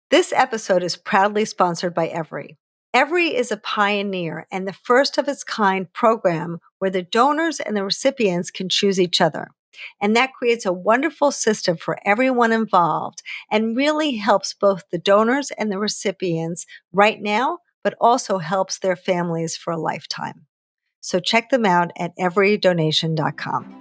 This episode is proudly sponsored by Everie. Everie is a pioneer and the first of its kind program where the donors and the recipients can choose each other. And that creates a wonderful system for everyone involved and really helps both the donors and the recipients right now, but also helps their families for a lifetime. So check them out at everydonation.com.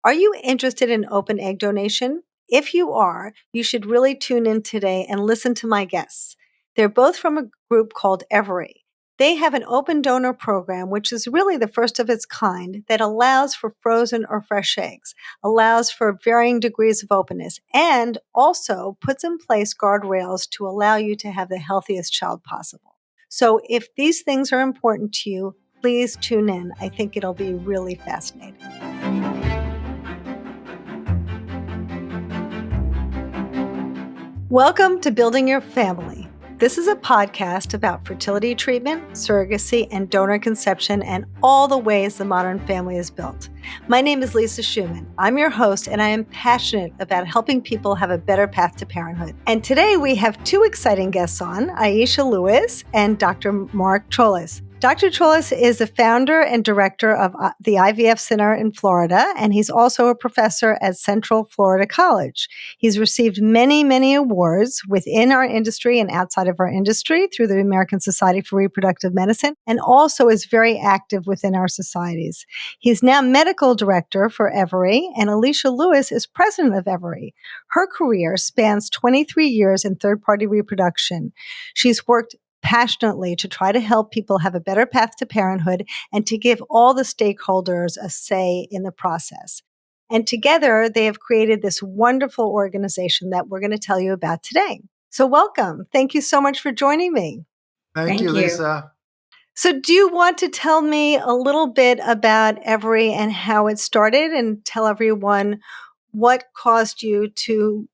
Are you interested in open egg donation? If you are, you should really tune in today and listen to my guests. They're both from a group called Everie. They have an open donor program, which is really the first of its kind, that allows for frozen or fresh eggs, allows for varying degrees of openness, and also puts in place guardrails to allow you to have the healthiest child possible. So if these things are important to you, please tune in. I think it'll be really fascinating. Welcome to Building Your Family. This is a podcast about fertility treatment, surrogacy, and donor conception, and all the ways the modern family is built. My name is Lisa Schumann. I'm your host, and I am passionate about helping people have a better path to parenthood. And today we have two exciting guests on, Aisha Lewis and Dr. Mark Trolice. Dr. Trolice is the founder and director of the IVF Center in Florida, and he's also a professor at Central Florida College. He's received many, many awards within our industry and outside of our industry through the American Society for Reproductive Medicine, and also is very active within our societies. He's now medical director for Everie, and Aisha Lewis is president of Everie. Her career spans 23 years in third-party reproduction. She's worked passionately to try to help people have a better path to parenthood and to give all the stakeholders a say in the process. And together, they have created this wonderful organization that we're going to tell you about today. So welcome. Thank you so much for joining me. Thank you, Lisa. So do you want to tell me a little bit about Everie and how it started, and tell everyone what caused you to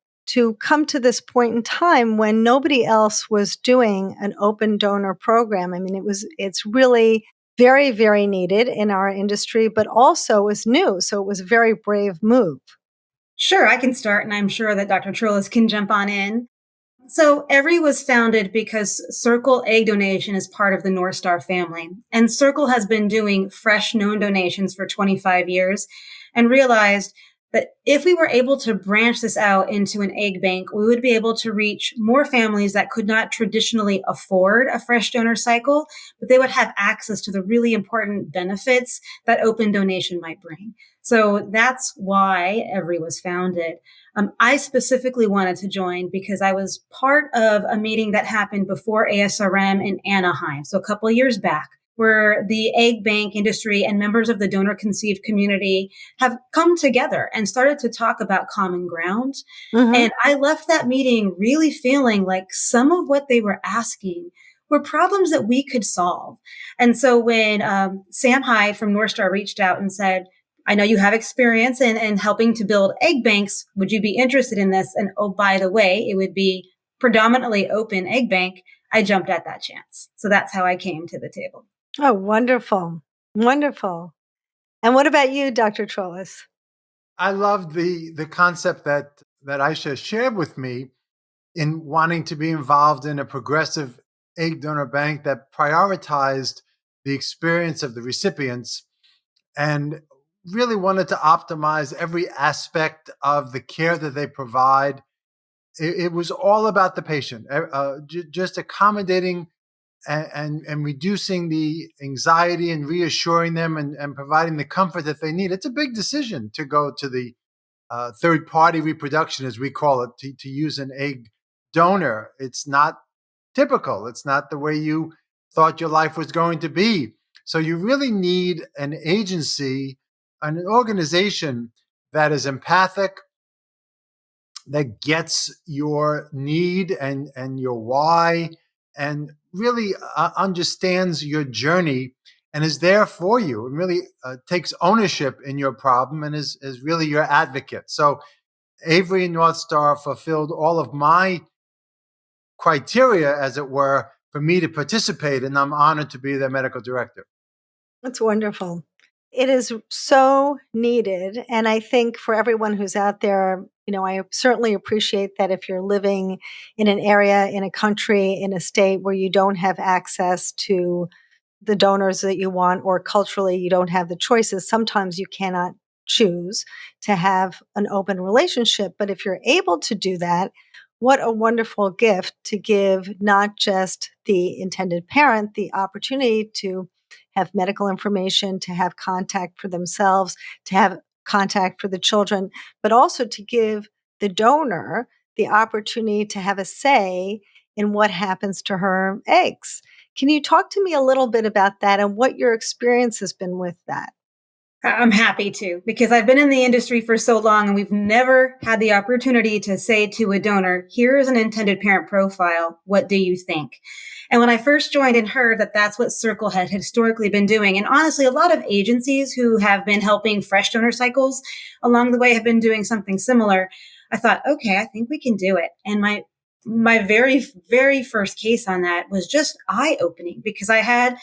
come to this point in time when nobody else was doing an open donor program? I mean, it's really very, very needed in our industry, but also was new. So it was a very brave move. Sure, I can start, and I'm sure that Dr. Trolice can jump on in. So Everie was founded because Circle Egg Donation is part of the North Star family. And Circle has been doing fresh known donations for 25 years and realized that if we were able to branch this out into an egg bank, we would be able to reach more families that could not traditionally afford a fresh donor cycle, but they would have access to the really important benefits that open donation might bring. So that's why Everie was founded. I specifically wanted to join because I was part of a meeting that happened before ASRM in Anaheim, so a couple of years back, where the egg bank industry and members of the donor conceived community have come together and started to talk about common ground. Mm-hmm. And I left that meeting really feeling like some of what they were asking were problems that we could solve. And so when Sam Hyde from North Star reached out and said, I know you have experience in helping to build egg banks. Would you be interested in this? And oh, by the way, it would be predominantly open egg bank. I jumped at that chance. So that's how I came to the table. Oh, wonderful. Wonderful. And what about you, Dr. Trolice? I loved the concept that Aisha shared with me in wanting to be involved in a progressive egg donor bank that prioritized the experience of the recipients and really wanted to optimize every aspect of the care that they provide. It was all about the patient, just accommodating and reducing the anxiety and reassuring them and providing the comfort that they need. It's a big decision to go to the third-party reproduction, as we call it, to use an egg donor. It's not typical. It's not the way you thought your life was going to be. So you really need an agency, an organization that is empathic, that gets your need and your why, and really understands your journey and is there for you, and really takes ownership in your problem and is really your advocate. So Everie and North Star fulfilled all of my criteria, as it were, for me to participate, and I'm honored to be their medical director. That's wonderful. It is so needed. And I think for everyone who's out there, I certainly appreciate that if you're living in an area, in a country, in a state where you don't have access to the donors that you want, or culturally you don't have the choices, sometimes you cannot choose to have an open relationship. But if you're able to do that, what a wonderful gift to give not just the intended parent the opportunity to have medical information, to have contact for themselves, to have contact for the children, but also to give the donor the opportunity to have a say in what happens to her eggs. Can you talk to me a little bit about that and what your experience has been with that? I'm happy to, because I've been in the industry for so long and we've never had the opportunity to say to a donor, here is an intended parent profile. What do you think? And when I first joined and heard that that's what Circle had historically been doing, and honestly, a lot of agencies who have been helping fresh donor cycles along the way have been doing something similar, I thought, okay, I think we can do it. And my very, very first case on that was just eye opening, because I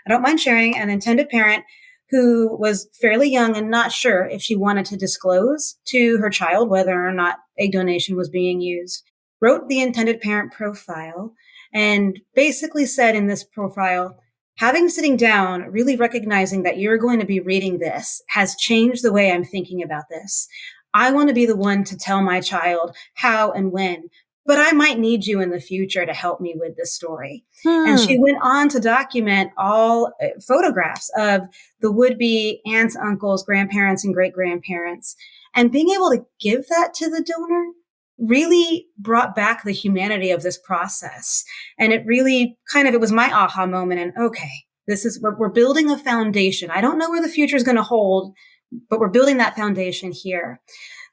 don't mind sharing, an intended parent who was fairly young and not sure if she wanted to disclose to her child whether or not egg donation was being used, wrote the intended parent profile and basically said in this profile, having sitting down, really recognizing that you're going to be reading this has changed the way I'm thinking about this. I want to be the one to tell my child how and when, but I might need you in the future to help me with this story. And she went on to document all photographs of the would-be aunts, uncles, grandparents, and great-grandparents. And being able to give that to the donor really brought back the humanity of this process. And it really it was my aha moment. And okay, we're building a foundation. I don't know where the future is going to hold, but we're building that foundation here.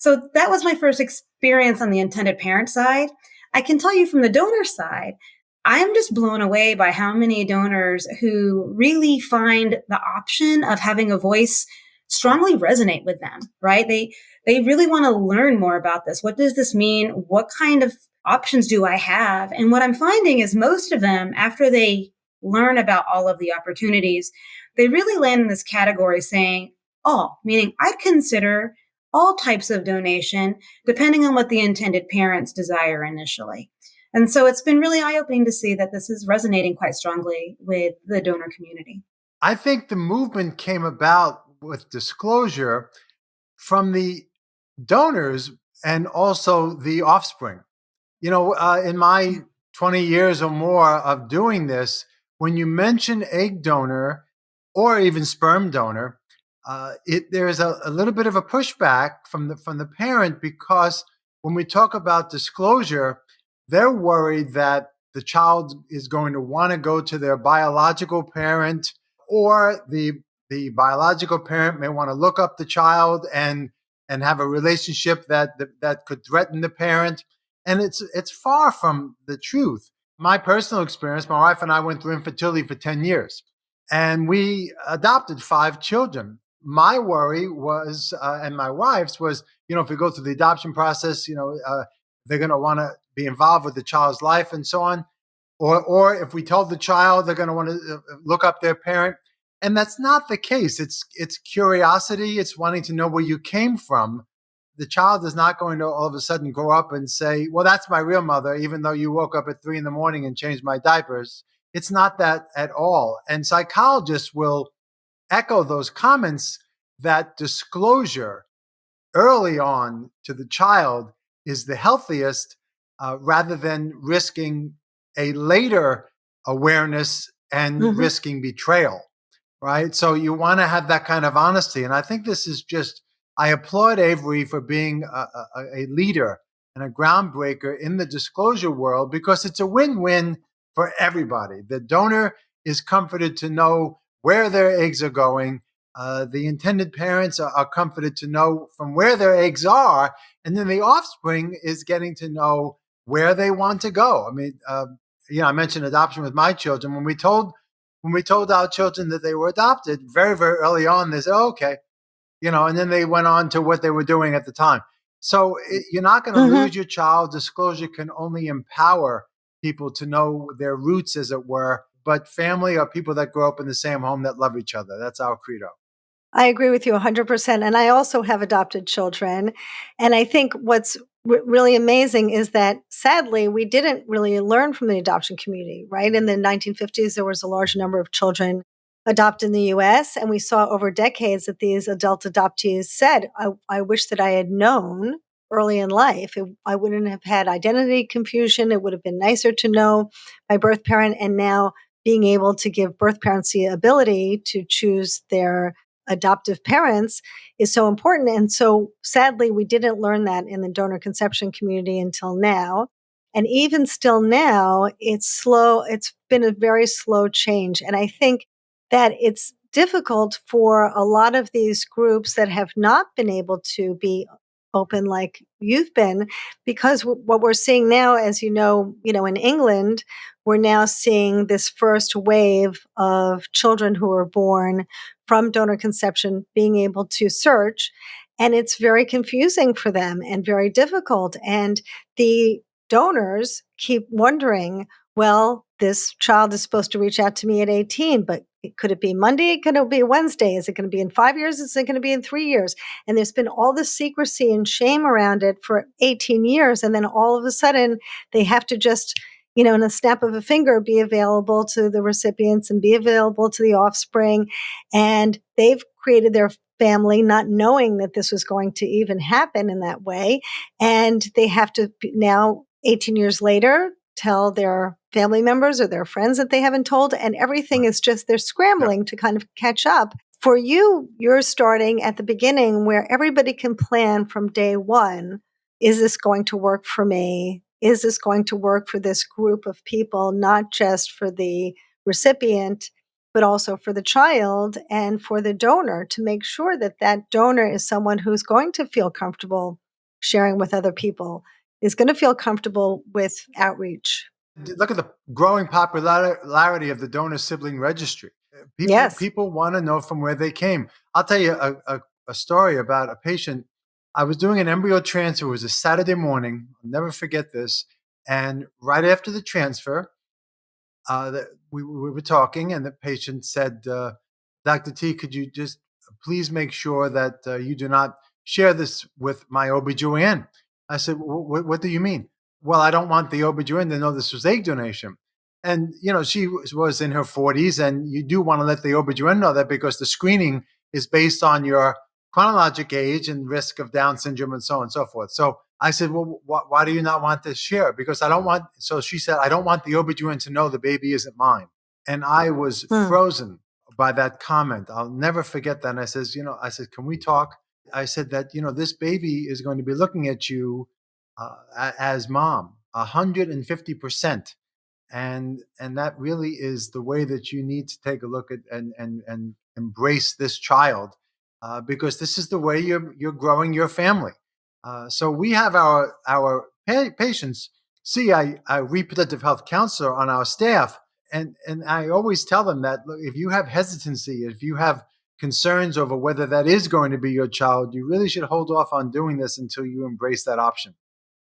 So that was my first experience on the intended parent side. I can tell you from the donor side, I'm just blown away by how many donors who really find the option of having a voice strongly resonate with them, right? They really want to learn more about this. What does this mean? What kind of options do I have? And what I'm finding is most of them, after they learn about all of the opportunities, they really land in this category saying, all, meaning I'd consider all types of donation, depending on what the intended parents desire initially. And so it's been really eye-opening to see that this is resonating quite strongly with the donor community. I think the movement came about with disclosure from the donors and also the offspring. In my 20 years or more of doing this, when you mention egg donor or even sperm donor, there's a little bit of a pushback from the parent, because when we talk about disclosure, they're worried that the child is going to want to go to their biological parent, or the biological parent may want to look up the child and have a relationship that could threaten the parent. And it's far from the truth. My personal experience, my wife and I went through infertility for 10 years, and we adopted 5 children. My worry was, and my wife's was, if we go through the adoption process, they're going to want to be involved with the child's life and so on. Or if we told the child, they're going to want to look up their parent. And that's not the case. It's curiosity. It's wanting to know where you came from. The child is not going to all of a sudden grow up and say, well, that's my real mother, even though you woke up at 3 a.m. and changed my diapers. It's not that at all. And psychologists will echo those comments that disclosure early on to the child is the healthiest, rather than risking a later awareness and risking betrayal, right? So you want to have that kind of honesty. And I think this is I applaud Everie for being a leader and a groundbreaker in the disclosure world, because it's a win-win for everybody. The donor is comforted to know where their eggs are going. The intended parents are comforted to know from where their eggs are. And then the offspring is getting to know where they want to go. I mean, I mentioned adoption with my children. When we told our children that they were adopted, very, very early on, they said, oh, okay. And then they went on to what they were doing at the time. So you're not going to lose your child. Disclosure can only empower people to know their roots, as it were. But family are people that grow up in the same home that love each other. That's our credo. I agree with you 100%. And I also have adopted children. And I think what's really amazing is that sadly, we didn't really learn from the adoption community, right? In the 1950s, there was a large number of children adopted in the US. And we saw over decades that these adult adoptees said, I wish that I had known early in life. I wouldn't have had identity confusion. It would have been nicer to know my birth parent. And now being able to give birth parents the ability to choose their adoptive parents is so important. And so sadly, we didn't learn that in the donor conception community until now. And even still now, it's slow. It's been a very slow change. And I think that it's difficult for a lot of these groups that have not been able to be open like you've been, because what we're seeing now, as in England, we're now seeing this first wave of children who are born from donor conception being able to search. And it's very confusing for them and very difficult. And the donors keep wondering, well, this child is supposed to reach out to me at 18, but could it be Monday? Could it be Wednesday? Is it going to be in 5 years? Is it going to be in 3 years? And there's been all this secrecy and shame around it for 18 years. And then all of a sudden they have to just, in a snap of a finger, be available to the recipients and be available to the offspring. And they've created their family not knowing that this was going to even happen in that way. And they have to now, 18 years later, tell their family members or their friends that they haven't told. And everything is just, they're scrambling to kind of catch up. For you, you're starting at the beginning where everybody can plan from day one. Is this going to work for me? Is this going to work for this group of people, not just for the recipient, but also for the child and for the donor, to make sure that that donor is someone who's going to feel comfortable sharing with other people, is going to feel comfortable with outreach. Look at the growing popularity of the donor sibling registry. Yes. People want to know from where they came. I'll tell you a story about a patient. I was doing an embryo transfer. It was a Saturday morning. I'll never forget this. And right after the transfer, we were talking, and the patient said, Dr. T, could you just please make sure that you do not share this with my OBGYN? I said, what do you mean? Well, I don't want the OBGYN to know this was egg donation. And, she was in her 40s, and you do want to let the OBGYN know that, because the screening is based on your chronologic age and risk of Down syndrome and so on and so forth. So I said, well, why do you not want to share? Because I don't want, so she said, I don't want the OBGYN to know the baby isn't mine. And I was frozen by that comment. I'll never forget that. And I said, can we talk? I said that, this baby is going to be looking at you as mom, 150%. And that really is the way that you need to take a look at and embrace this child, because this is the way you're growing your family. So we have our patients see a reproductive health counselor on our staff, and I always tell them that, look, if you have hesitancy, if you have concerns over whether that is going to be your child, you really should hold off on doing this until you embrace that option.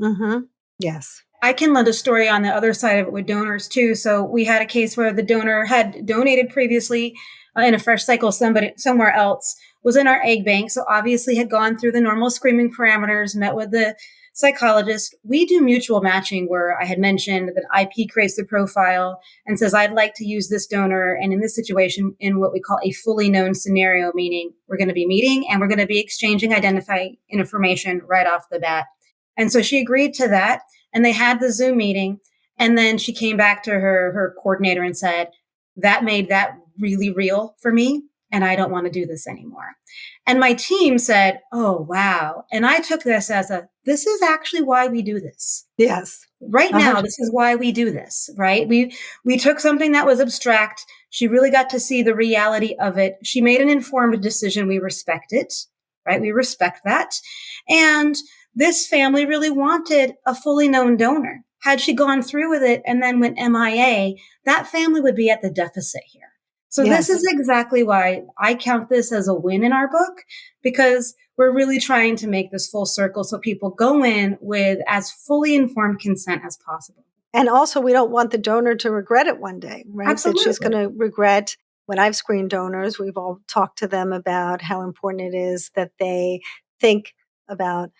Mm-hmm. Yes. I can lend a story on the other side of it with donors too. So we had a case where the donor had donated previously in a fresh cycle somewhere else, was in our egg bank. So obviously had gone through the normal screening parameters, met with the psychologist. We do mutual matching, where I had mentioned that IP creates the profile and says, I'd like to use this donor. And in this situation, in what we call a fully known scenario, meaning we're going to be meeting and we're going to be exchanging identifying information right off the bat. And so she agreed to that. And they had the Zoom meeting. And then she came back to her coordinator and said, that made that really real for me. And I don't want to do this anymore. And my team said, oh, wow. And I took this as this is actually why we do this. Yes. Right now, this is why we do this, right? We took something that was abstract. She really got to see the reality of it. She made an informed decision. We respect it, right? We respect that. And this family really wanted a fully known donor. Had she gone through with it and then went MIA, that family would be at the deficit here. So This is exactly why I count this as a win in our book, because we're really trying to make this full circle so people go in with as fully informed consent as possible. And also, we don't want the donor to regret it one day, right? Absolutely. That she's going to regret when I've screened donors, we've all talked to them about how important it is that they think about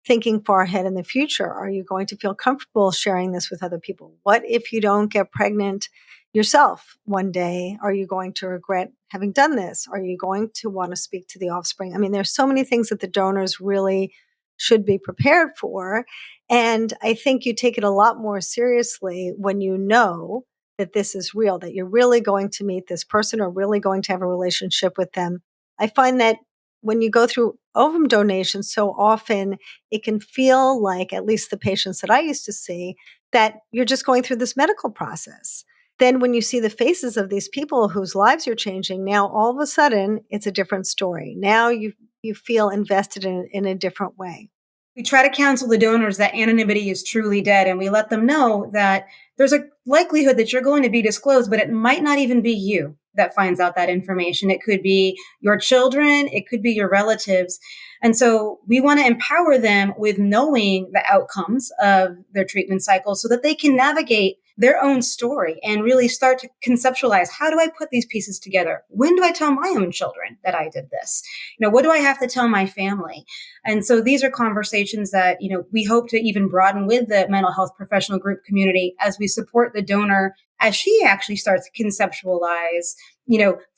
thinking far ahead in the future. Are you going to feel comfortable sharing this with other people? What if you don't get pregnant yourself one day? Are you going to regret having done this? Are you going to want to speak to the offspring? I mean, there's so many things that the donors really should be prepared for. And I think you take it a lot more seriously when you know that this is real, that you're really going to meet this person or really going to have a relationship with them. I find that when you go through ovum donation, so often it can feel like, at least the patients that I used to see, that you're just going through this medical process. Then when you see the faces of these people whose lives you're changing, now all of a sudden it's a different story. Now you feel invested in a different way. We try to counsel the donors that anonymity is truly dead, and we let them know that there's a likelihood that you're going to be disclosed, but it might not even be you that finds out that information. It could be your children, it could be your relatives. And so we want to empower them with knowing the outcomes of their treatment cycle so that they can navigate their own story and really start to conceptualize, how do I put these pieces together? When do I tell my own children that I did this? What do I have to tell my family? And so these are conversations that, we hope to even broaden with the mental health professional group community as we support the donor as she actually starts to conceptualize,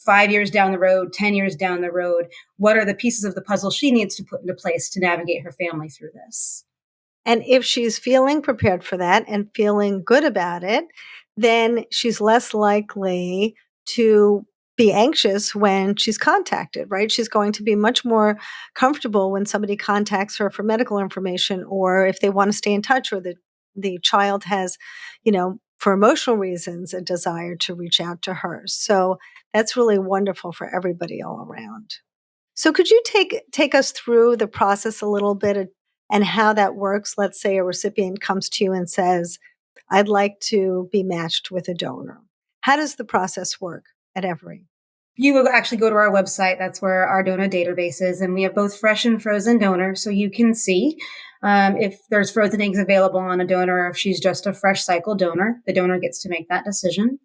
5 years down the road, 10 years down the road, what are the pieces of the puzzle she needs to put into place to navigate her family through this. And if she's feeling prepared for that and feeling good about it, then she's less likely to be anxious when she's contacted, right? She's going to be much more comfortable when somebody contacts her for medical information, or if they want to stay in touch, or the child has, for emotional reasons, a desire to reach out to her. So that's really wonderful for everybody all around. So could you take us through the process a little bit and how that works? Let's say a recipient comes to you and says, I'd like to be matched with a donor. How does the process work at Everie? You will actually go to our website. That's where our donor database is. And we have both fresh and frozen donors. So you can see if there's frozen eggs available on a donor, or if she's just a fresh cycle donor. The donor gets to make that decision.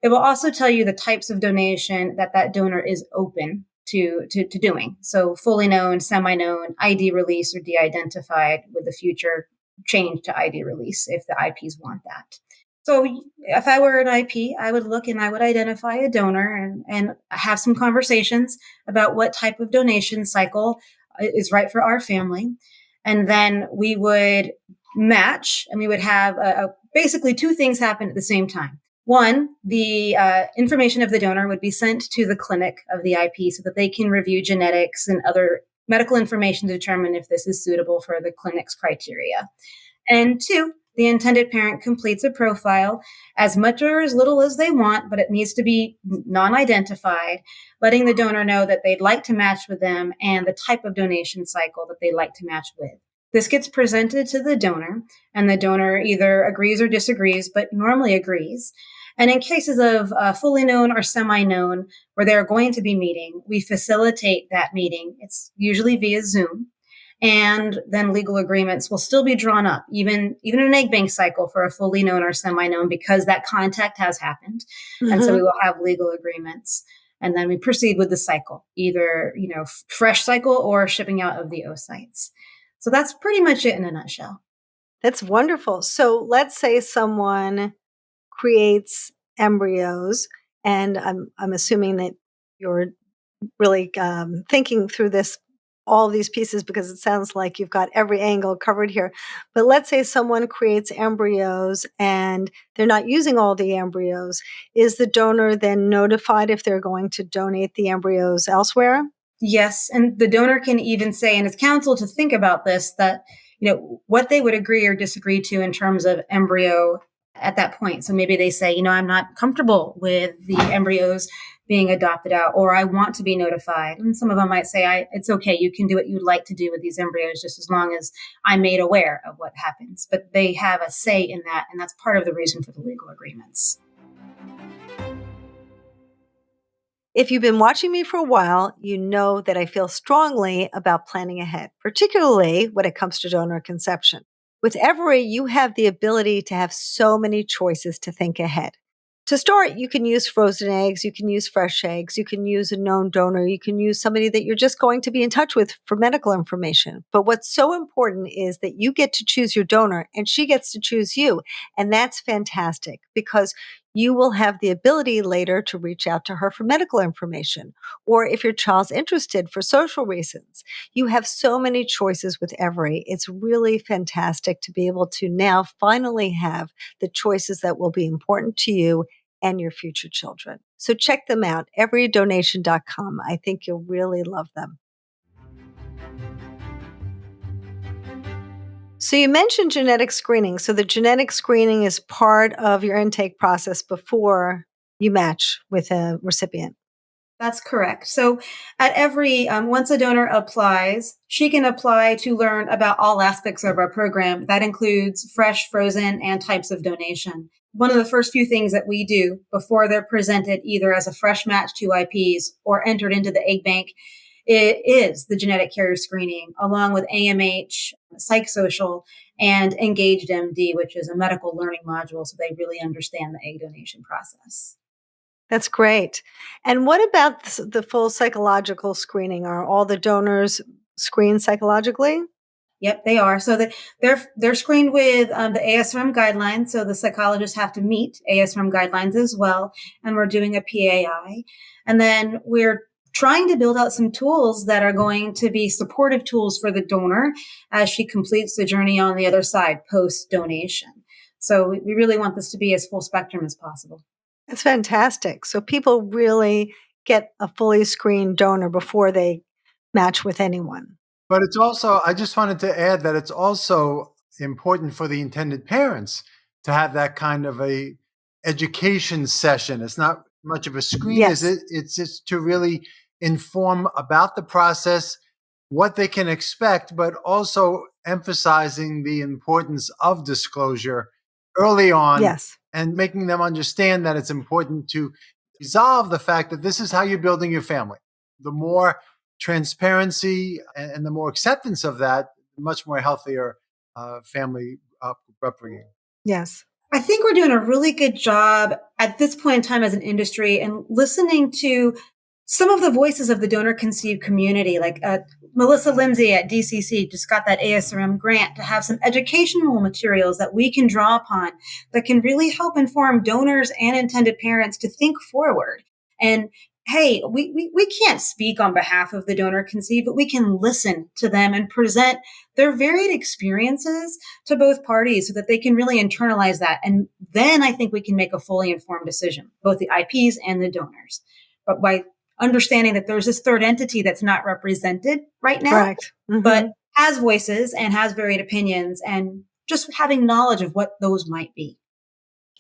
It will also tell you the types of donation that donor is open to doing. So fully known, semi-known, ID release, or de-identified, with the future change to ID release if the IPs want that. So if I were an IP, I would look and I would identify a donor and have some conversations about what type of donation cycle is right for our family. And then we would match, and we would have basically two things happen at the same time. One, the information of the donor would be sent to the clinic of the IP so that they can review genetics and other medical information to determine if this is suitable for the clinic's criteria. And two, the intended parent completes a profile, as much or as little as they want, but it needs to be non-identified, letting the donor know that they'd like to match with them and the type of donation cycle that they'd like to match with. This gets presented to the donor, and the donor either agrees or disagrees, but normally agrees. And in cases of fully known or semi-known, where they're going to be meeting, we facilitate that meeting. It's usually via Zoom. And then legal agreements will still be drawn up, even in an egg bank cycle for a fully known or semi-known, because that contact has happened. Mm-hmm. And so we will have legal agreements. And then we proceed with the cycle, either, fresh cycle or shipping out of the oocytes. So that's pretty much it in a nutshell. That's wonderful. So let's say someone creates embryos, and I'm assuming that you're really thinking through all these pieces, because it sounds like you've got every angle covered here. But let's say someone creates embryos and they're not using all the embryos. Is the donor then notified if they're going to donate the embryos elsewhere? Yes. And the donor can even say, and it's counsel to think about this, that, what they would agree or disagree to in terms of embryo at that point. So maybe they say, I'm not comfortable with the embryos being adopted out, or I want to be notified. And some of them might say, it's okay, you can do what you'd like to do with these embryos, just as long as I'm made aware of what happens. But they have a say in that, and that's part of the reason for the legal agreements. If you've been watching me for a while, you know that I feel strongly about planning ahead, particularly when it comes to donor conception. With Everie, you have the ability to have so many choices to think ahead. To start, you can use frozen eggs, you can use fresh eggs, you can use a known donor, you can use somebody that you're just going to be in touch with for medical information. But what's so important is that you get to choose your donor and she gets to choose you. And that's fantastic because you will have the ability later to reach out to her for medical information. Or if your child's interested for social reasons, you have so many choices with Everie. It's really fantastic to be able to now finally have the choices that will be important to you and your future children. So check them out, everydonation.com. I think you'll really love them. So you mentioned genetic screening. So the genetic screening is part of your intake process before you match with a recipient. That's correct. So at Everie, once a donor applies, she can apply to learn about all aspects of our program. That includes fresh, frozen, and types of donation. One of the first few things that we do before they're presented either as a fresh match to IPs or entered into the egg bank, it is the genetic carrier screening, along with AMH, psychosocial, and Engaged MD, which is a medical learning module, so they really understand the egg donation process. That's great. And what about the full psychological screening? Are all the donors screened psychologically? Yep, they are. So they're screened with the ASRM guidelines. So the psychologists have to meet ASRM guidelines as well. And we're doing a PAI. And then we're trying to build out some tools that are going to be supportive tools for the donor as she completes the journey on the other side post donation. So we really want this to be as full spectrum as possible. That's fantastic. So people really get a fully screened donor before they match with anyone. But it's also, I just wanted to add that it's also important for the intended parents to have that kind of a education session. It's not much of a screen, Yes. is it? It's just to really inform about the process, what they can expect, but also emphasizing the importance of disclosure early on Yes. and making them understand that it's important to resolve the fact that this is how you're building your family. The more transparency and the more acceptance of that, much more healthier family upbringing. Yes. I think we're doing a really good job at this point in time as an industry and listening to some of the voices of the donor conceived community, like Melissa Lindsay at DCC just got that ASRM grant to have some educational materials that we can draw upon that can really help inform donors and intended parents to think forward. And hey, we can't speak on behalf of the donor conceived, but we can listen to them and present their varied experiences to both parties so that they can really internalize that. And then I think we can make a fully informed decision, both the IPs and the donors. But by understanding that there's this third entity that's not represented right now, Correct. Mm-hmm. but has voices and has varied opinions, and just having knowledge of what those might be.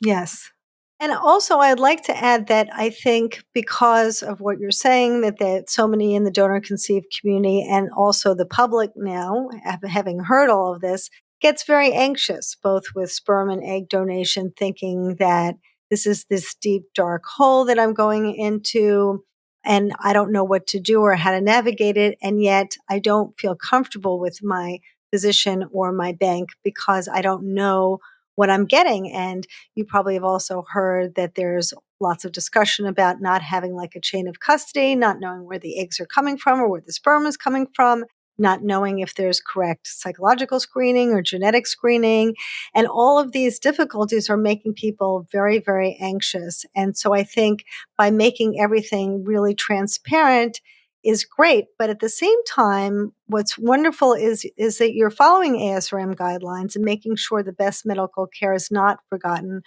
Yes. And also, I'd like to add that I think because of what you're saying, that so many in the donor conceived community and also the public now, having heard all of this, gets very anxious, both with sperm and egg donation, thinking that this is this deep, dark hole that I'm going into and I don't know what to do or how to navigate it. And yet I don't feel comfortable with my physician or my bank because I don't know what I'm getting. And you probably have also heard that there's lots of discussion about not having like a chain of custody, not knowing where the eggs are coming from or where the sperm is coming from, not knowing if there's correct psychological screening or genetic screening. And all of these difficulties are making people very, very anxious. And so I think by making everything really transparent is great. But at the same time, what's wonderful is that you're following ASRM guidelines and making sure the best medical care is not forgotten,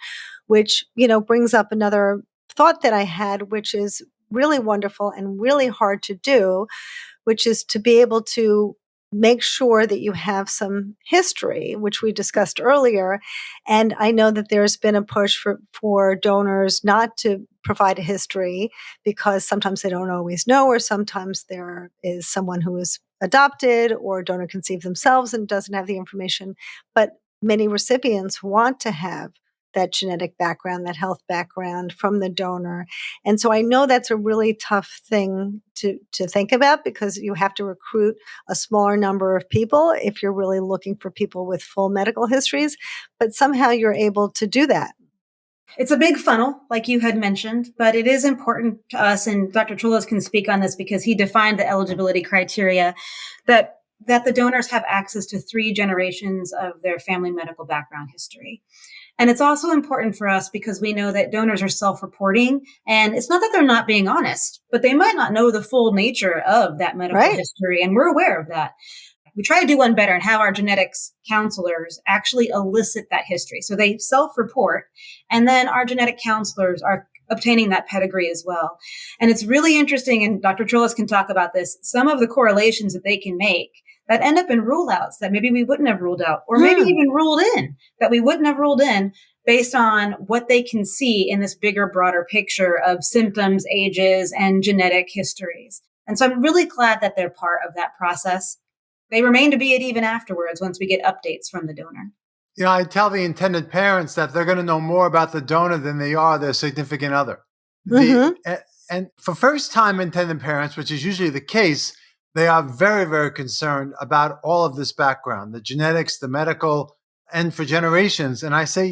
which, brings up another thought that I had, which is really wonderful and really hard to do, which is to be able to make sure that you have some history, which we discussed earlier. And I know that there's been a push for donors not to provide a history because sometimes they don't always know, or sometimes there is someone who is adopted or donor conceived themselves and doesn't have the information. But many recipients want to have that genetic background, that health background from the donor. And so I know that's a really tough thing to think about because you have to recruit a smaller number of people if you're really looking for people with full medical histories, but somehow you're able to do that. It's a big funnel, like you had mentioned, but it is important to us, and Dr. Trolice can speak on this because he defined the eligibility criteria that the donors have access to 3 generations of their family medical background history. And it's also important for us because we know that donors are self-reporting, and it's not that they're not being honest, but they might not know the full nature of that medical history, and we're aware of that. We try to do one better and have our genetics counselors actually elicit that history. So they self-report, and then our genetic counselors are obtaining that pedigree as well. And it's really interesting, and Dr. Trolice can talk about this, some of the correlations that they can make that end up in rule outs that maybe we wouldn't have ruled out, or maybe even ruled in that we wouldn't have ruled in based on what they can see in this bigger, broader picture of symptoms, ages, and genetic histories. And so I'm really glad that they're part of that process. They remain to be it even afterwards once we get updates from the donor. I tell the intended parents that they're going to know more about the donor than they are their significant other. And for first-time intended parents, which is usually the case, they are very, very concerned about all of this background, the genetics, the medical, and for generations. And I say,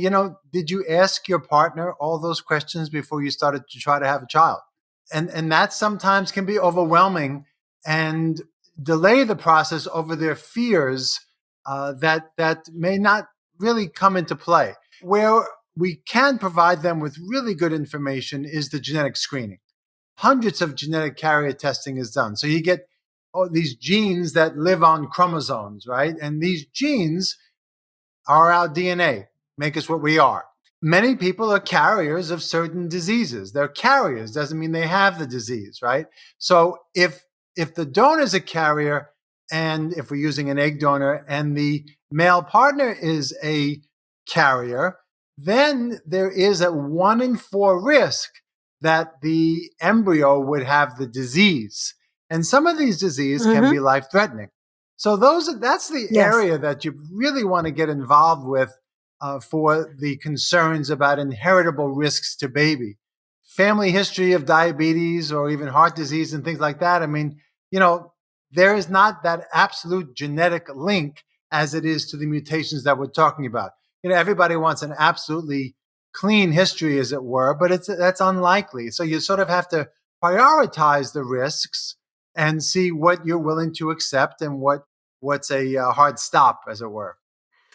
did you ask your partner all those questions before you started to try to have a child? And that sometimes can be overwhelming and delay the process over their fears that may not really come into play. Where we can provide them with really good information is the genetic screening. Hundreds of genetic carrier testing is done. So you get these genes that live on chromosomes, right? And these genes are our DNA, make us what we are. Many people are carriers of certain diseases. They're carriers, doesn't mean they have the disease, right? So if the donor is a carrier, and if we're using an egg donor, and the male partner is a carrier, then there is a 1 in 4 risk that the embryo would have the disease. And some of these diseases can be life-threatening. So that's the area that you really want to get involved with for the concerns about inheritable risks to baby. Family history of diabetes or even heart disease and things like that. I mean, there is not that absolute genetic link as it is to the mutations that we're talking about. Everybody wants an absolutely clean history, as it were, but that's unlikely. So you sort of have to prioritize the risks and see what you're willing to accept and what's a hard stop, as it were.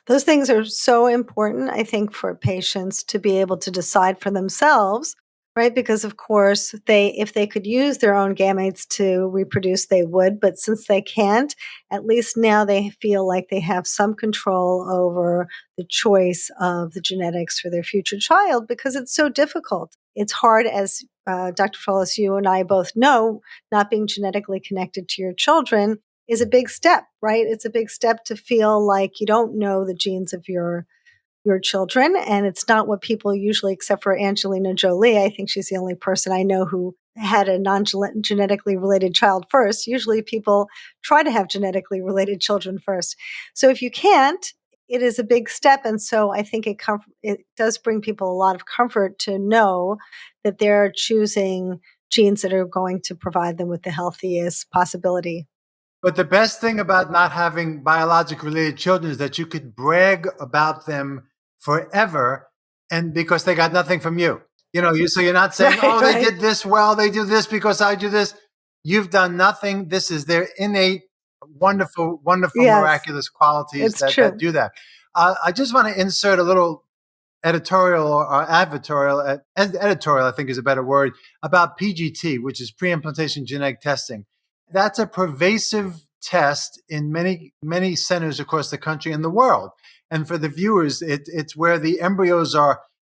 Those things are so important, I think, for patients to be able to decide for themselves, right? Because of course, if they could use their own gametes to reproduce, they would. But since they can't, at least now they feel like they have some control over the choice of the genetics for their future child, because it's so difficult. It's hard, as Dr. Trolice, you and I both know, not being genetically connected to your children is a big step, right? It's a big step to feel like you don't know the genes of your children. And it's not what people usually, except for Angelina Jolie. I think she's the only person I know who had a non-genetically related child first. Usually people try to have genetically related children first. So if you can't, it is a big step. And so I think it does bring people a lot of comfort to know that they're choosing genes that are going to provide them with the healthiest possibility. But the best thing about not having biologic related children is that you could brag about them forever, and because they got nothing from you. So you're not saying, they did this well, they do this because I do this. You've done nothing. This is their innate, wonderful, miraculous qualities that do that. I just want to insert a little editorial or advertorial, editorial, I think is a better word, about PGT, which is pre-implantation genetic testing. That's a pervasive test in many, many centers across the country and the world. And for the viewers, it's where the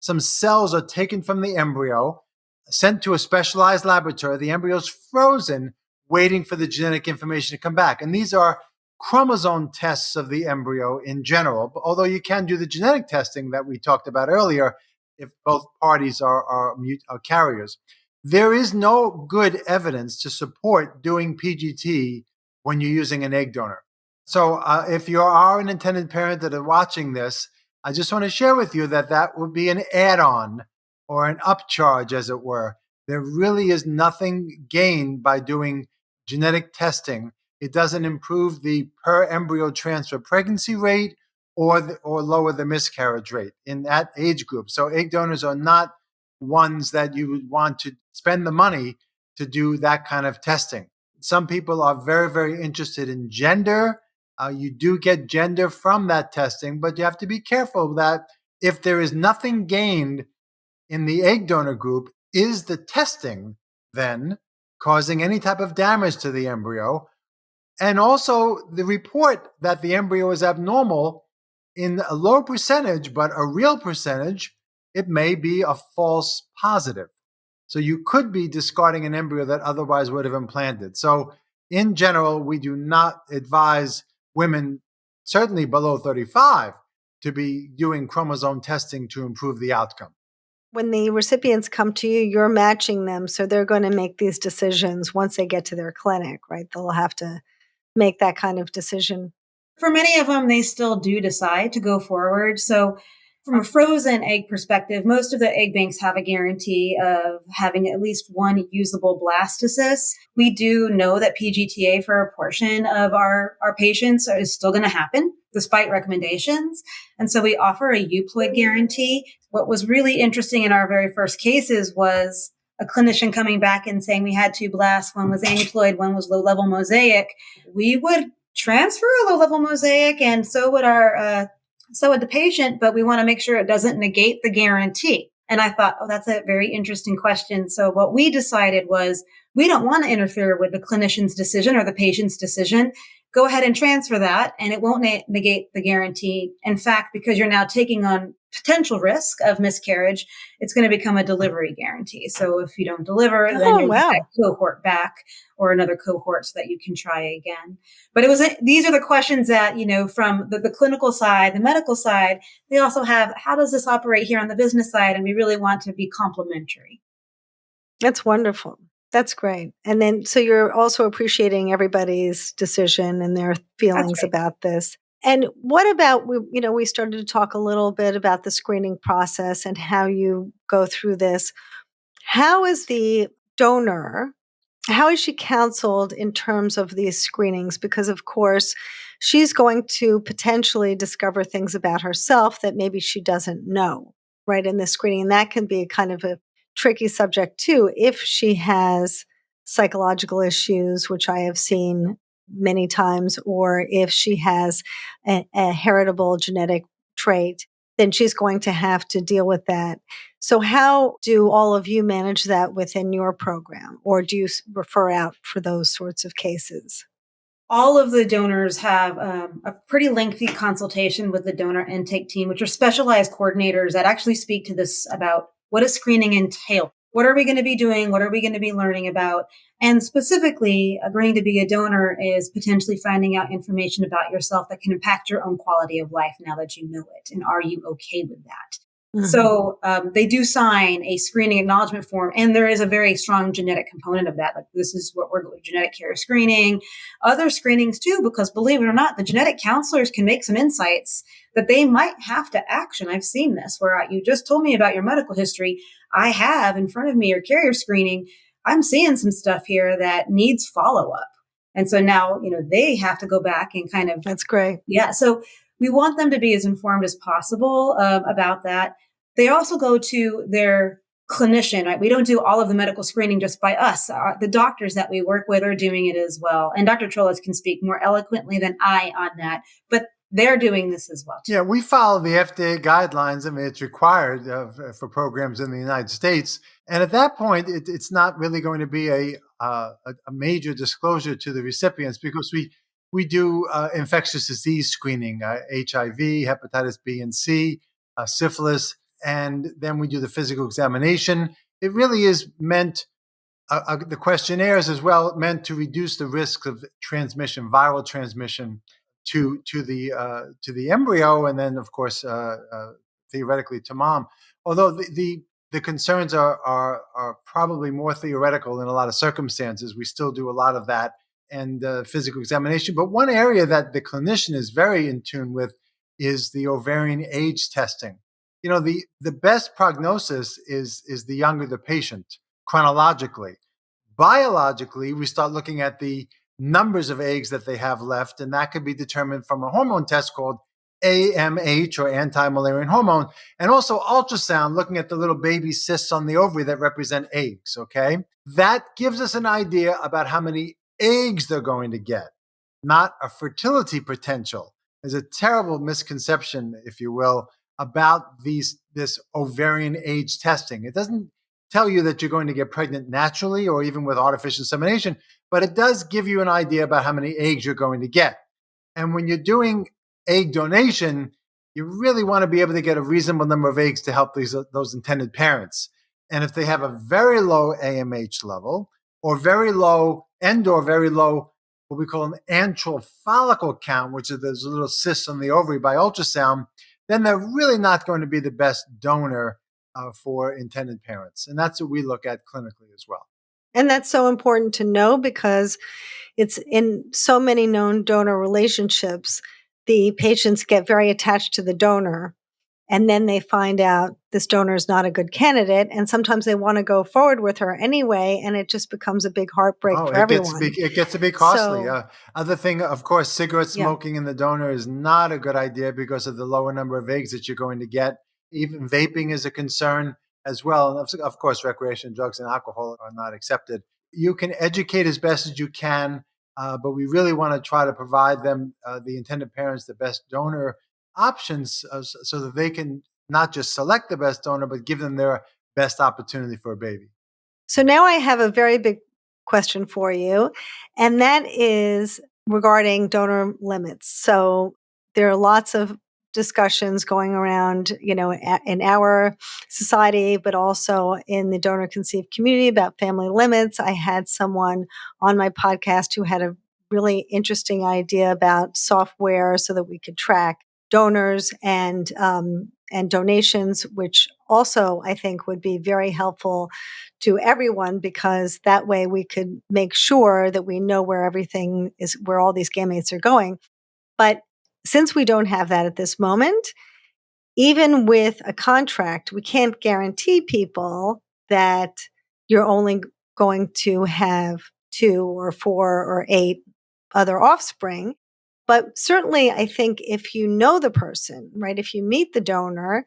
some cells are taken from the embryo, sent to a specialized laboratory. The embryo's frozen, waiting for the genetic information to come back. And these are chromosome tests of the embryo in general, although you can do the genetic testing that we talked about earlier if both parties are carriers. There is no good evidence to support doing PGT when you're using an egg donor. So if you are an intended parent that are watching this, I just want to share with you that would be an add-on or an upcharge, as it were. There really is nothing gained by doing genetic testing. It doesn't improve the per embryo transfer pregnancy rate or lower the miscarriage rate in that age group. So egg donors are not ones that you would want to spend the money to do that kind of testing. Some people are very, very interested in gender. You do get gender from that testing, but you have to be careful that if there is nothing gained in the egg donor group, is the testing then causing any type of damage to the embryo? And also the report that the embryo is abnormal in a low percentage, but a real percentage, it may be a false positive. So you could be discarding an embryo that otherwise would have implanted. So in general, we do not advise women, certainly below 35, to be doing chromosome testing to improve the outcome. When the recipients come to you, you're matching them. So they're going to make these decisions once they get to their clinic, right? They'll have to make that kind of decision. For many of them, they still do decide to go forward. So from a frozen egg perspective, most of the egg banks have a guarantee of having at least one usable blastocyst. We do know that PGTA for a portion of our patients is still going to happen despite recommendations. And so we offer a euploid guarantee. What was really interesting in our very first cases was a clinician coming back and saying we had 2 blasts, one was aneuploid, one was low-level mosaic. We would transfer a low-level mosaic, and so would the patient, but we want to make sure it doesn't negate the guarantee. And I thought, that's a very interesting question. So what we decided was we don't want to interfere with the clinician's decision or the patient's decision. Go ahead and transfer that, and it won't negate the guarantee. In fact, because you're now taking on potential risk of miscarriage, it's going to become a delivery guarantee. So if you don't deliver, then you'll get that cohort back or another cohort so that you can try again. But these are the questions that, from the clinical side, the medical side, they also have, how does this operate here on the business side? And we really want to be complementary. That's wonderful. That's great. And then, so you're also appreciating everybody's decision and their feelings about this. And what about, we started to talk a little bit about the screening process and how you go through this. How is the donor, how is she counseled in terms of these screenings? Because of course, she's going to potentially discover things about herself that maybe she doesn't know, right, in the screening. And that can be kind of a tricky subject too, if she has psychological issues, which I have seen many times, or if she has a heritable genetic trait, then she's going to have to deal with that. So how do all of you manage that within your program, or do you refer out for those sorts of cases? All of the donors have a pretty lengthy consultation with the donor intake team, which are specialized coordinators that actually speak to this about what does screening entail? What are we going to be doing? What are we going to be learning about? And specifically, agreeing to be a donor is potentially finding out information about yourself that can impact your own quality of life now that you know it. And are you okay with that? Mm-hmm. So they do sign a screening acknowledgement form, and there is a very strong genetic component of that. Like, this is what we're doing, genetic carrier screening, other screenings too, because believe it or not, the genetic counselors can make some insights that they might have to action. I've seen this where you just told me about your medical history. I have in front of me your carrier screening. I'm seeing some stuff here that needs follow-up. And so now, they have to go back and kind of. That's great. Yeah. So we want them to be as informed as possible about that. They also go to their clinician, right? We don't do all of the medical screening just by us. The doctors that we work with are doing it as well. And Dr. Trolice can speak more eloquently than I on that, but they're doing this as well too. Yeah, we follow the FDA guidelines. I mean, it's required for programs in the United States. And at that point, it's not really going to be a major disclosure to the recipients, because we do infectious disease screening, HIV, hepatitis B and C, syphilis, and then we do the physical examination. It really is meant, the questionnaires as well, meant to reduce the risk of transmission, viral transmission to the embryo, and then of course theoretically to mom. Although the concerns are probably more theoretical in a lot of circumstances, we still do a lot of that and physical examination. But one area that the clinician is very in tune with is the ovarian age testing. The best prognosis is the younger the patient chronologically. Biologically, we start looking at the numbers of eggs that they have left, and that could be determined from a hormone test called AMH or anti-Mullerian hormone, and also ultrasound looking at the little baby cysts on the ovary that represent eggs, okay? That gives us an idea about how many eggs they're going to get, not a fertility potential. There's a terrible misconception, if you will, about this ovarian age testing. It doesn't tell you that you're going to get pregnant naturally or even with artificial insemination, but it does give you an idea about how many eggs you're going to get. And when you're doing egg donation, you really want to be able to get a reasonable number of eggs to help those intended parents. And if they have a very low AMH level or very low what we call an antral follicle count, which is those little cysts on the ovary by ultrasound, then they're really not going to be the best donor for intended parents. And that's what we look at clinically as well. And that's so important to know because it's in so many known donor relationships, the patients get very attached to the donor and then they find out this donor is not a good candidate. And sometimes they want to go forward with her anyway. And it just becomes a big heartbreak for everyone. It gets to be costly. Other thing, of course, cigarette smoking in the donor is not a good idea because of the lower number of eggs that you're going to get. Even vaping is a concern as well. And of course, recreational drugs and alcohol are not accepted. You can educate as best as you can, but we really want to try to provide them, the intended parents, the best donor options so that they can not just select the best donor, but give them their best opportunity for a baby. So now I have a very big question for you, and that is regarding donor limits. So there are lots of discussions going around, in our society, but also in the donor conceived community about family limits. I had someone on my podcast who had a really interesting idea about software so that we could track donors and donations, which also I think would be very helpful to everyone because that way we could make sure that we know where everything is, where all these gametes are going. But since we don't have that at this moment, even with a contract, we can't guarantee people that you're only going to have 2 or 4 or 8 other offspring. But certainly, I think if you know the person, right, if you meet the donor,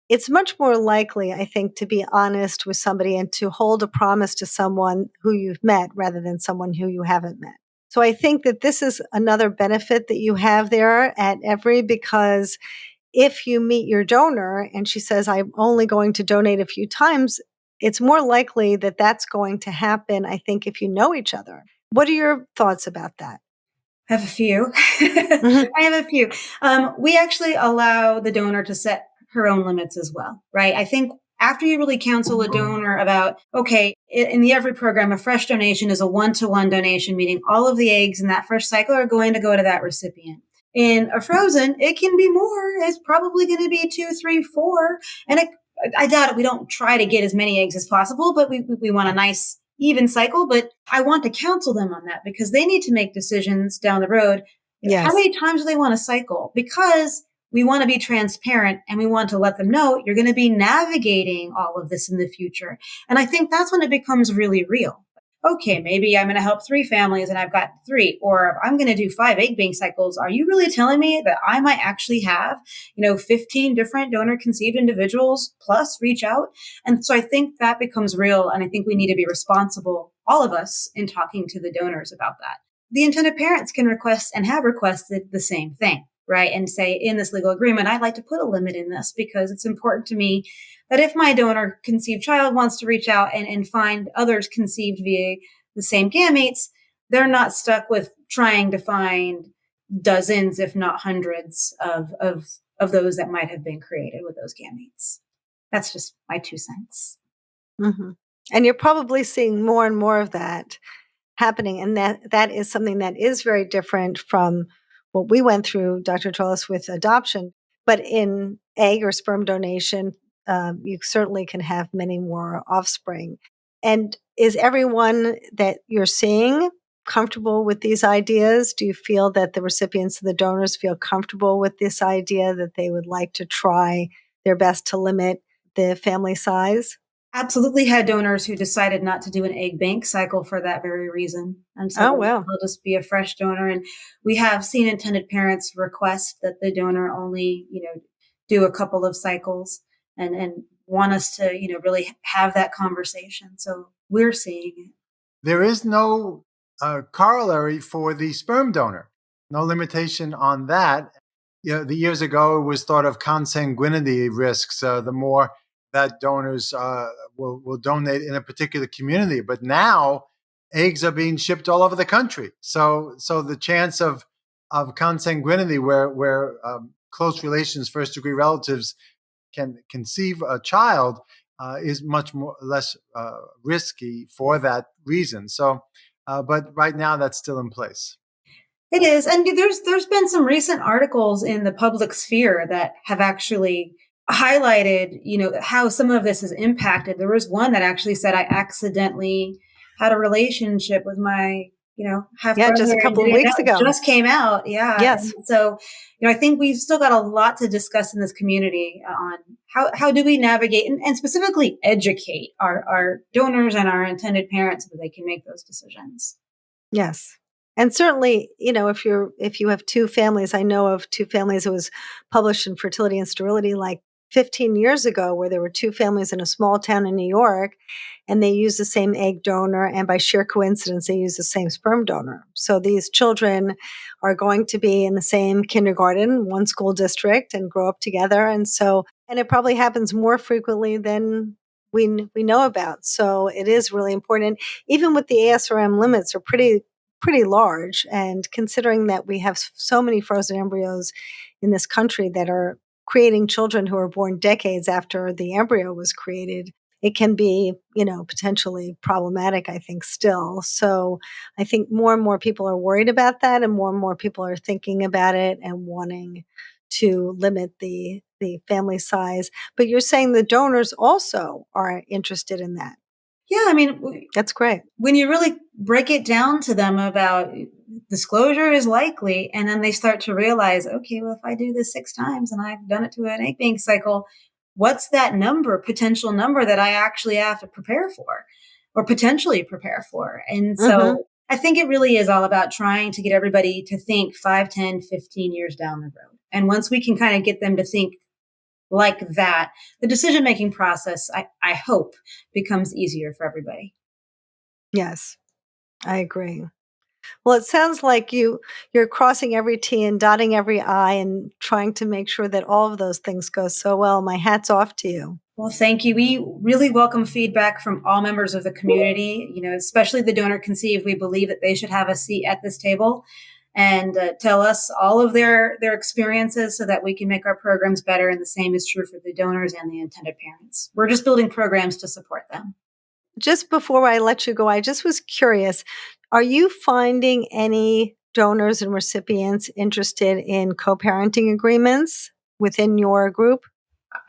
it's much more likely, I think, to be honest with somebody and to hold a promise to someone who you've met rather than someone who you haven't met. So I think that this is another benefit that you have there at Everie, because if you meet your donor and she says, I'm only going to donate a few times, it's more likely that that's going to happen, I think, if you know each other. What are your thoughts about that? I have a few. I have a few. We actually allow the donor to set her own limits as well, right? I think after you really counsel a donor about, okay, in the Everie program, a fresh donation is a 1-to-1 donation, meaning all of the eggs in that fresh cycle are going to go to that recipient. In a frozen, it can be more. It's probably going to be 2, 3, 4. And I doubt it. We don't try to get as many eggs as possible, but we want a nice even cycle. But I want to counsel them on that because they need to make decisions down the road. Yes. How many times do they want to cycle? Because we want to be transparent and we want to let them know you're going to be navigating all of this in the future. And I think that's when it becomes really real. Okay, maybe I'm going to help 3 families and I've got 3, or I'm going to do 5 egg bank cycles. Are you really telling me that I might actually have, 15 different donor conceived individuals plus reach out? And so I think that becomes real. And I think we need to be responsible, all of us, in talking to the donors about that. The intended parents can request and have requested the same thing, right? And say in this legal agreement, I'd like to put a limit in this because it's important to me that if my donor conceived child wants to reach out and find others conceived via the same gametes, they're not stuck with trying to find dozens, if not hundreds of those that might have been created with those gametes. That's just my 2 cents. Mm-hmm. And you're probably seeing more and more of that happening. And that is something that is very different from what we went through, Dr. Trolice, with adoption. But in egg or sperm donation, you certainly can have many more offspring. And is everyone that you're seeing comfortable with these ideas? Do you feel that the recipients of the donors feel comfortable with this idea that they would like to try their best to limit the family size? absolutely had donors who decided not to do an egg bank cycle for that very reason. And so Oh, wow. they'll just be a fresh donor. And we have seen intended parents request that the donor only, do a couple of cycles and want us to, really have that conversation. So we're seeing it. There is no corollary for the sperm donor, no limitation on that. The years ago, it was thought of consanguinity risks. The more that donors will donate in a particular community, but now eggs are being shipped all over the country. So the chance of consanguinity, where close relations, first degree relatives, can conceive a child, is much less risky for that reason. So, but right now that's still in place. It is, and there's been some recent articles in the public sphere that have actually highlighted, how some of this is impacted. There was one that actually said I accidentally had a relationship with my, half Yeah, brother just a and couple of didn't know. weeks It ago. just came out, yeah. Yes. And so, I think we've still got a lot to discuss in this community on how do we navigate and specifically educate our donors and our intended parents so that they can make those decisions. Yes. And certainly, if you have two families, I know of two families, it was published in Fertility and Sterility like 15 years ago, where there were two families in a small town in New York, and they used the same egg donor, and by sheer coincidence, they used the same sperm donor. So these children are going to be in the same kindergarten, one school district, and grow up together. And it probably happens more frequently than we know about. So it is really important. Even with the ASRM limits are pretty large, and considering that we have so many frozen embryos in this country that are creating children who are born decades after the embryo was created, it can be, potentially problematic, I think, still. So I think more and more people are worried about that, and more people are thinking about it and wanting to limit the family size. But you're saying the donors also are interested in that. Yeah, I mean, That's great. when you really break it down to them about disclosure is likely, and then they start to realize, okay, well, if I do this 6 times and I've done it to an egg bank cycle, what's that potential number that I actually have to prepare for or potentially prepare for? And Mm-hmm. so I think it really is all about trying to get everybody to think 5, 10, 15 years down the road. And once we can kind of get them to think like that, the decision-making process, I hope, becomes easier for everybody. Yes, I agree. Well, it sounds like you're crossing every T and dotting every I and trying to make sure that all of those things go so well. My hat's off to you. Well, thank you. We really welcome feedback from all members of the community, especially the donor conceived. We believe that they should have a seat at this table and tell us all of their experiences so that we can make our programs better. And the same is true for the donors and the intended parents. We're just building programs to support them. Just before I let you go, I just was curious, are you finding any donors and recipients interested in co-parenting agreements within your group?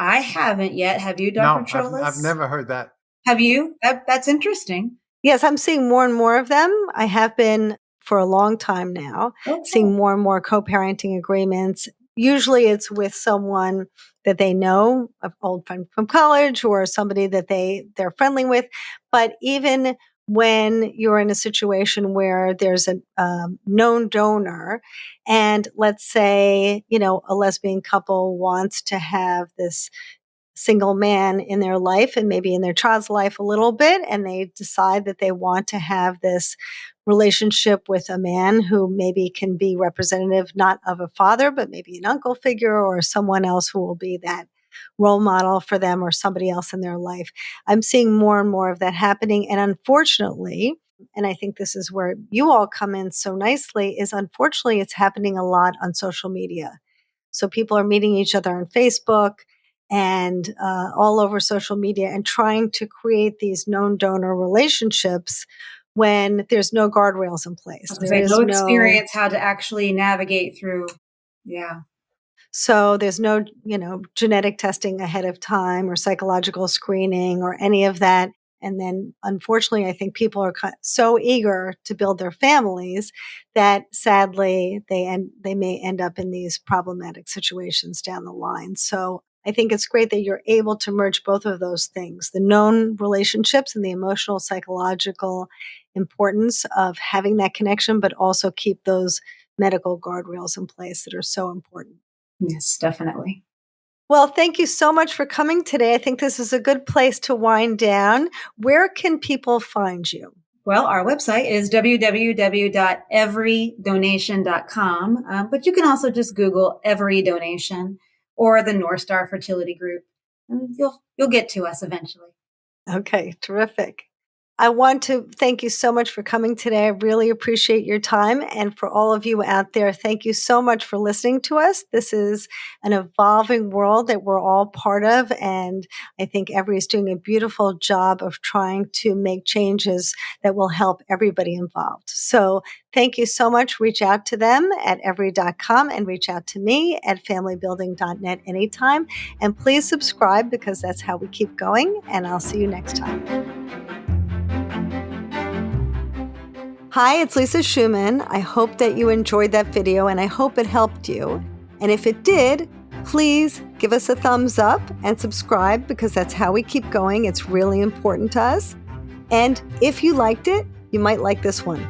I haven't yet. Have you, Dr. No, I've Trolice? never heard that. Have you? That's interesting. Yes, I'm seeing more and more of them. I have been for a long time now, Oh, seeing cool. more and more co-parenting agreements. Usually it's with someone that they know, an old friend from college or somebody that they're friendly with. But even when you're in a situation where there's a known donor, and let's say, a lesbian couple wants to have this single man in their life and maybe in their child's life a little bit, and they decide that they want to have this relationship with a man who maybe can be representative not of a father but maybe an uncle figure or someone else who will be that role model for them or somebody else in their life. I'm seeing more and more of that happening, and unfortunately, and I think this is where you all come in so nicely, is unfortunately it's happening a lot on social media. So people are meeting each other on Facebook and all over social media and trying to create these known donor relationships when there's no guardrails in I place. was gonna There say is no no, experience how to actually navigate through. Yeah. so there's no, genetic testing ahead of time or psychological screening or any of that. And then unfortunately, I think people are so eager to build their families that sadly they may end up in these problematic situations down the line. So I think it's great that you're able to merge both of those things, the known relationships and the emotional, psychological importance of having that connection, but also keep those medical guardrails in place that are so important. Yes, definitely. Well, thank you so much for coming today. I think this is a good place to wind down. Where can people find you? Well, our website is www.everydonation.com, but you can also just Google Everie Donation or the North Star Fertility Group, and you'll get to us eventually. Okay, terrific. I want to thank you so much for coming today. I really appreciate your time. And for all of you out there, thank you so much for listening to us. This is an evolving world that we're all part of. And I think Everie is doing a beautiful job of trying to make changes that will help everybody involved. So thank you so much. Reach out to them at everie.com and reach out to me at familybuilding.net anytime. And please subscribe because that's how we keep going. And I'll see you next time. Hi, it's Lisa Schumann. I hope that you enjoyed that video and I hope it helped you. And if it did, please give us a thumbs up and subscribe because that's how we keep going. It's really important to us. And if you liked it, you might like this one.